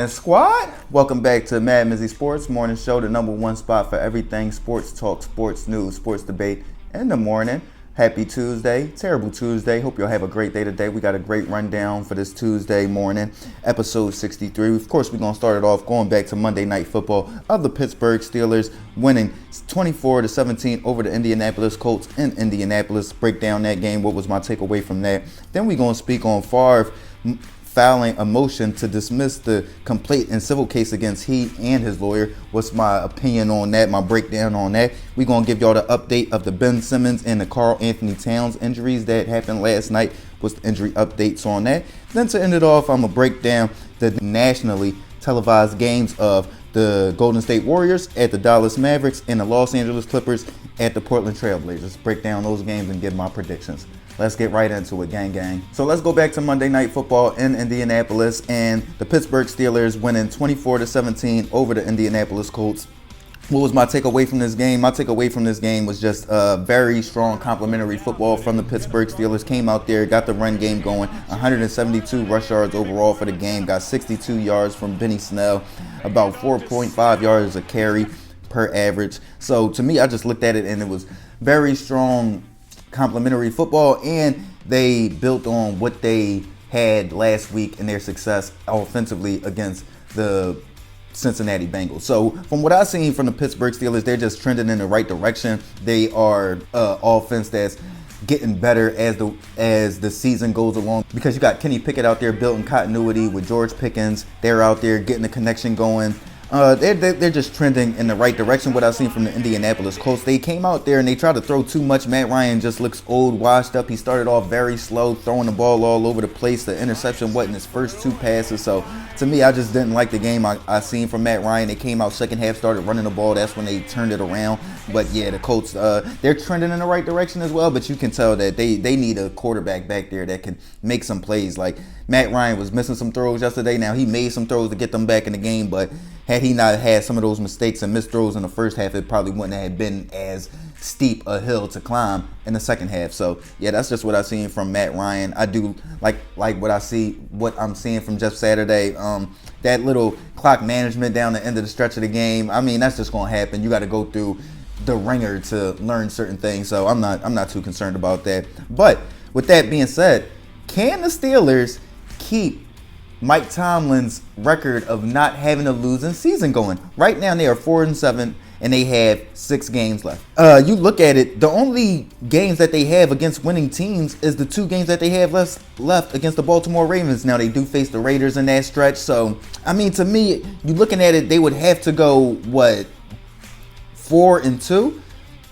morning, squad. Welcome back to MadMizzy Sports Morning Show, the number one spot for everything sports talk, sports news, sports debate in the morning. Happy Tuesday, terrible Tuesday. Hope you'll have a great day today. We got a great rundown for this Tuesday morning, episode 63. Of course, we're going to start it off going back to Monday Night Football of the Pittsburgh Steelers winning 24-17 over the Indianapolis Colts in Indianapolis. Break down that game. What was my takeaway from that? Then we're going to speak on Favre filing a motion to dismiss the complaint and civil case against he and his lawyer. What's my opinion on that, my breakdown on that? We're going to give y'all the update of the Ben Simmons and the Karl-Anthony Towns injuries that happened last night. What's the injury updates on that? Then to end it off, I'm going to break down the nationally televised games of the Golden State Warriors at the Dallas Mavericks and the Los Angeles Clippers at the Portland Trailblazers. Break down those games and give my predictions. Let's get right into it, gang, gang. So let's go back to Monday Night Football in Indianapolis and the Pittsburgh Steelers winning 24-17 over the Indianapolis Colts. What was my takeaway from this game? My takeaway from this game was just very strong complimentary football from the Pittsburgh Steelers. Came out there, got the run game going, 172 rush yards overall for the game, got 62 yards from Benny Snell, about 4.5 yards a carry per average. So to me, I just looked at it and it was very strong complimentary football, and they built on what they had last week in their success offensively against the Cincinnati Bengals. So from what I've seen from the Pittsburgh Steelers, they're just trending in the right direction. They are offense that's getting better as the season goes along, because you got Kenny Pickett out there building continuity with George Pickens. They're out there getting the connection going. They're just trending in the right direction. What I've seen from the Indianapolis Colts, they came out there and they tried to throw too much. Matt Ryan just looks old, washed up. He started off very slow, throwing the ball all over the place. The interception wasn't his first two passes. So to me, I just didn't like the game I seen from Matt Ryan. They came out second half, started running the ball. That's when they turned it around. But yeah, the Colts, they're trending in the right direction as well. But you can tell that they need a quarterback back there that can make some plays. Like Matt Ryan was missing some throws yesterday. Now he made some throws to get them back in the game, but had he not had some of those mistakes and missed throws in the first half, it probably wouldn't have been as steep a hill to climb in the second half. So yeah, that's just what I've seen from Matt Ryan. I do like what I'm seeing from Jeff Saturday. That little clock management down the end of the stretch of the game. I mean, that's just gonna happen. You got to go through the ringer to learn certain things. So I'm not too concerned about that. But with that being said, can the Steelers keep Mike Tomlin's record of not having a losing season going? Right now they are 4-7 and they have 6 games left. You look at it, the only games that they have against winning teams is the 2 games that they have left against the Baltimore Ravens. Now they do face the Raiders in that stretch. So I mean, to me, you looking at it, they would have to go 4-2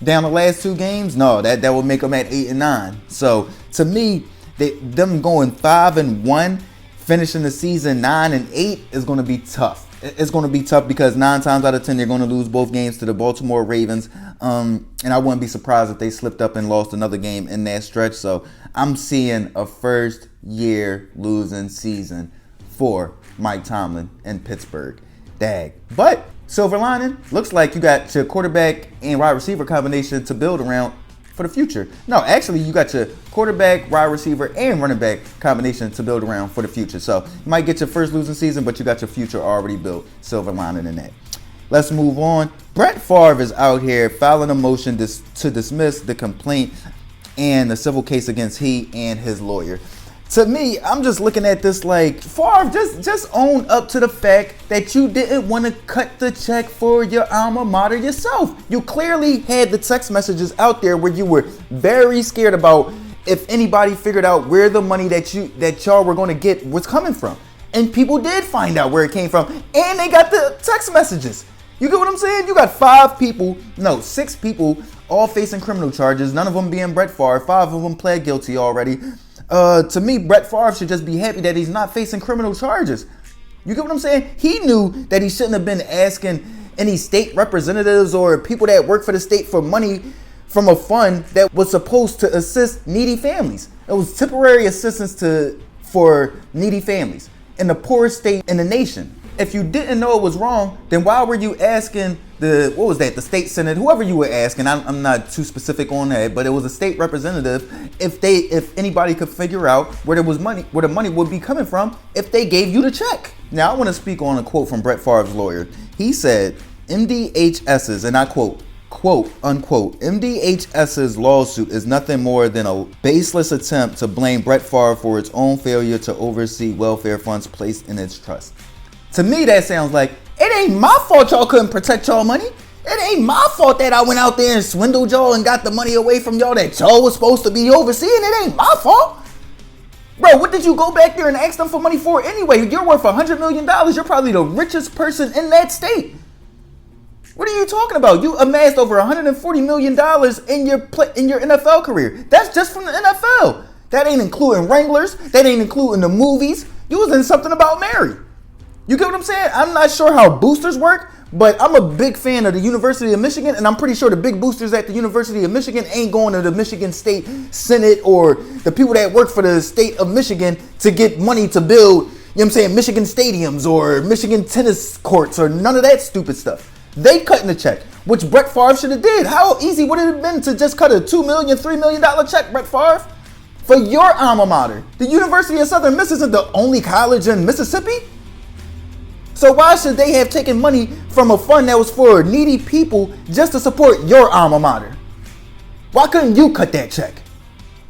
down the last 2 games. No, that would make them at 8-9. So to me, them going 5-1. Finishing the season 9-8 is going to be tough. It's going to be tough because 9 times out of 10 they're going to lose both games to the Baltimore Ravens. And I wouldn't be surprised if they slipped up and lost another game in that stretch. So I'm seeing a first-year losing season for Mike Tomlin in Pittsburgh. Dag. But silver lining, looks like you got your quarterback and wide receiver combination to build around for the future. No, actually, you got your quarterback, wide receiver, and running back combination to build around for the future. So you might get your first losing season, but you got your future already built. Silver lining in that. Let's move on. Brett Favre is out here filing a motion to dismiss the complaint and the civil case against he and his lawyer. To me, I'm just looking at this like, Favre, just own up to the fact that you didn't want to cut the check for your alma mater yourself. You clearly had the text messages out there where you were very scared about if anybody figured out where the money that y'all were going to get was coming from. And people did find out where it came from, and they got the text messages. You get what I'm saying? You got 6 people all facing criminal charges, none of them being Brett Favre. 5 of them pled guilty already. To me, Brett Favre should just be happy that he's not facing criminal charges. You get what I'm saying? He knew that he shouldn't have been asking any state representatives or people that work for the state for money from a fund that was supposed to assist needy families. It was temporary assistance for needy families in the poorest state in the nation. If you didn't know it was wrong, then why were you asking the state senate, whoever you were asking? I'm not too specific on that, but it was a state representative. If anybody could figure out where the money would be coming from, if they gave you the check, Now, I want to speak on a quote from Brett Favre's lawyer. He said, MDHS's, and I quote unquote, MDHS's lawsuit is nothing more than a baseless attempt to blame Brett Favre for its own failure to oversee welfare funds placed in its trust. To me, that sounds like, it ain't my fault y'all couldn't protect y'all money. It ain't my fault that I went out there and swindled y'all and got the money away from y'all that y'all was supposed to be overseeing. It ain't my fault. Bro, what did you go back there and ask them for money for anyway? You're worth $100 million. You're probably the richest person in that state. What are you talking about? You amassed over $140 million in your NFL career. That's just from the NFL. That ain't including Wranglers. That ain't including the movies. You was in Something About Mary. You get what I'm saying? I'm not sure how boosters work, but I'm a big fan of the University of Michigan, and I'm pretty sure the big boosters at the University of Michigan ain't going to the Michigan State Senate or the people that work for the state of Michigan to get money to build, you know what I'm saying, Michigan stadiums or Michigan tennis courts or none of that stupid stuff. They cutting the check, which Brett Favre should have did. How easy would it have been to just cut a $2 million, $3 million check, Brett Favre, for your alma mater? The University of Southern Miss isn't the only college in Mississippi. So why should they have taken money from a fund that was for needy people just to support your alma mater? Why couldn't you cut that check?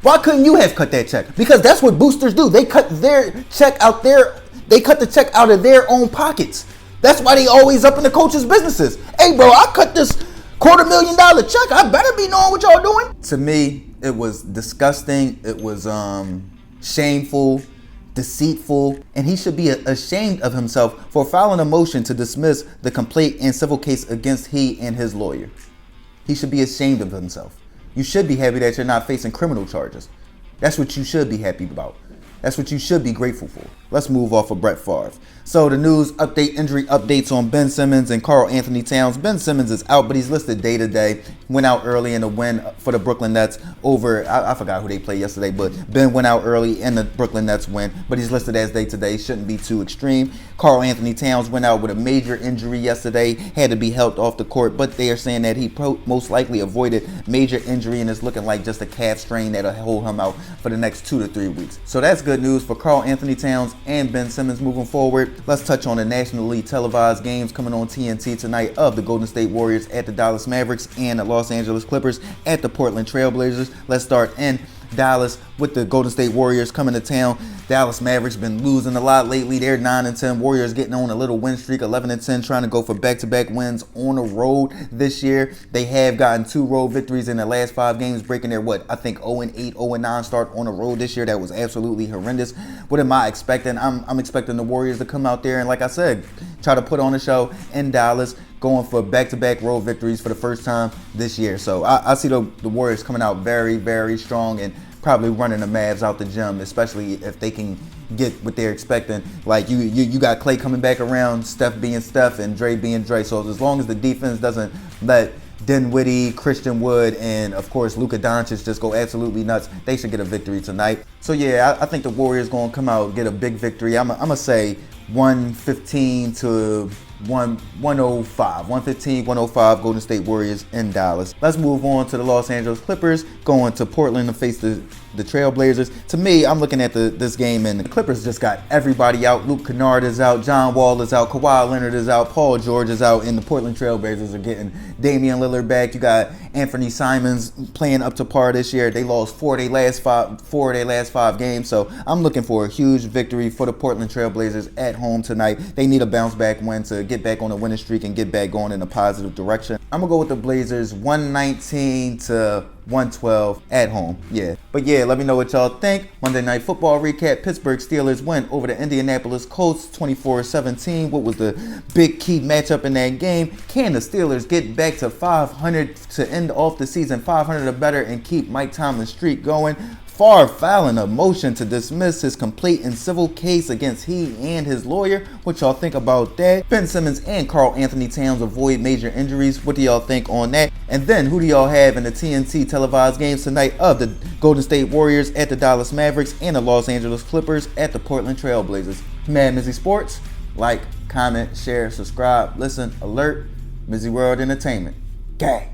Why couldn't you have cut that check? Because that's what boosters do. They cut their check out there. They cut the check out of their own pockets. That's why they always up in the coaches' businesses. Hey, bro, I cut this $250,000 check. I better be knowing what y'all doing. To me, it was disgusting. It was shameful, deceitful, and he should be ashamed of himself for filing a motion to dismiss the complaint and civil case against he and his lawyer. He should be ashamed of himself. You should be happy that you're not facing criminal charges. That's what you should be happy about. That's what you should be grateful for. Let's move off of Brett Favre. So the news update, injury updates on Ben Simmons and Karl-Anthony Towns. Ben Simmons is out, but he's listed day to day. Went out early in the win for the Brooklyn Nets over, I forgot who they played yesterday, but Ben went out early in the Brooklyn Nets win, but he's listed as day to day. Shouldn't be too extreme. Karl-Anthony Towns went out with a major injury yesterday, had to be helped off the court, but they are saying that he most likely avoided major injury and is looking like just a calf strain that'll hold him out for the next 2 to 3 weeks. So that's good news for Karl-Anthony Towns and Ben Simmons moving forward. Let's touch on the nationally televised games coming on TNT tonight of the Golden State Warriors at the Dallas Mavericks and the Los Angeles Clippers at the Portland Trailblazers. Let's start in Dallas with the Golden State Warriors coming to town. Dallas Mavericks been losing a lot lately. They're 9-10. Warriors getting on a little win streak, 11-10, trying to go for back-to-back wins on the road this year. They have gotten 2 road victories in the last 5 games, breaking their 0-8, 0-9 start on the road this year. That was absolutely horrendous. What am I expecting? I'm expecting the Warriors to come out there and, like I said, try to put on a show in Dallas, going for back-to-back road victories for the first time this year. So I see the Warriors coming out very, very strong and probably running the Mavs out the gym, especially if they can get what they're expecting. Like you got Clay coming back around, Steph being Steph, and Dre being Dre. So as long as the defense doesn't let Dinwiddie, Christian Wood, and of course Luka Doncic just go absolutely nuts, they should get a victory tonight. So yeah, I think the Warriors going to come out and get a big victory. I'm going to say 115 to 105. 115-105 Golden State Warriors in Dallas. Let's move on to the Los Angeles Clippers going to Portland to face the Trailblazers. To me, I'm looking at this game and the Clippers just got everybody out. Luke Kennard is out, John Wall is out, Kawhi Leonard is out, Paul George is out, and the Portland Trailblazers are getting Damian Lillard back. You got Anthony Simons playing up to par this year. They lost 4 of their last 5 games. So I'm looking for a huge victory for the Portland Trailblazers at home tonight. They need a bounce back win to get back on a winning streak and get back going in a positive direction. I'm going to go with the Blazers 119 to 112 at home. Yeah. But yeah, let me know what y'all think. Monday Night Football recap. Pittsburgh Steelers win over the Indianapolis Colts 24-17. What was the big key matchup in that game? Can the Steelers get back to 500 to end off the season 500 or better and keep Mike Tomlin's streak going? Favre filing a motion to dismiss his complaint and civil case against he and his lawyer. What y'all think about that? Ben Simmons and Karl-Anthony Towns avoid major injuries. What do y'all think on that? And then who do y'all have in the TNT televised games tonight of the Golden State Warriors at the Dallas Mavericks and the Los Angeles Clippers at the Portland Trailblazers? MadMizzy Sports. Like, comment, share, subscribe, listen, alert. MizzyWorld Entertainment. Gang.